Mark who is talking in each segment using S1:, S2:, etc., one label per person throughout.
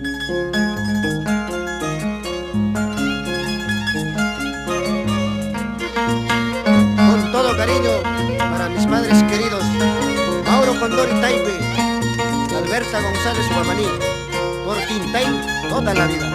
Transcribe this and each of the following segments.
S1: Con todo cariño para mis padres queridos, Mauro Condori Taipe, Alberta González Guamaní, por Tintay toda la vida.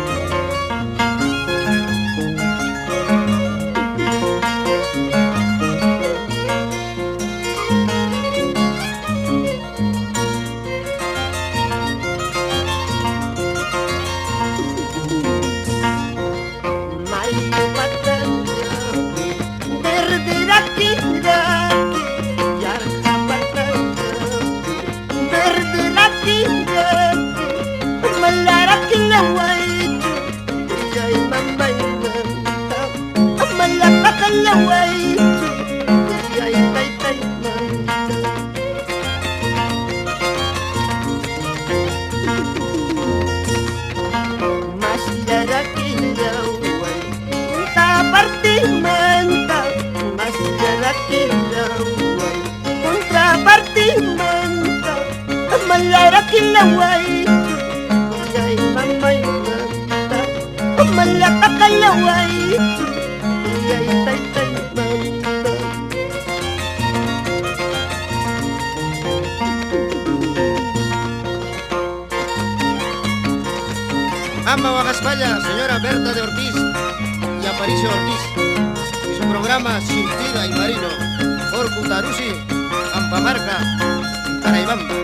S1: Ama Guagaspalla, señora Berta de Ortiz y Aparicio Ortiz, y su programa Sin Vida y Marino, por Cutarusi, Ampamarca, Caraibamba.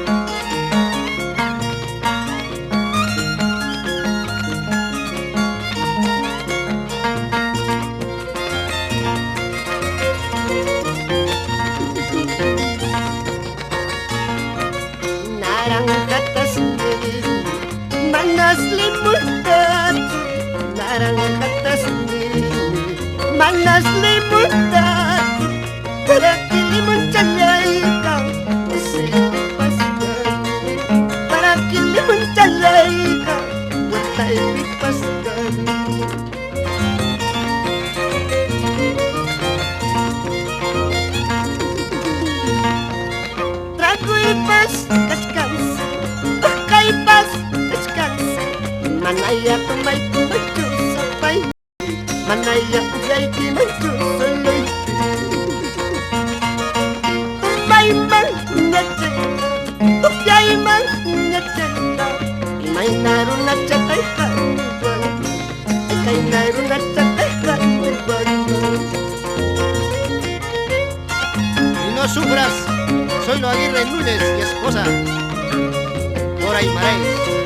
S2: Manas limutan, para kilimanjalaika, para kilimanjalaika, watay lipaskan. Trago ipas, descansa, pakai pas, descansa, manaya tumay sabay. Manaya ujay kimanchusolay Tumay man nyatay Ujay man nyatay Imay naroon at sakay kaniban Ikay naroon at sakay kaniban
S1: Y no sufras, soy lo Aguirre Núñez y esposa, por Aymaray.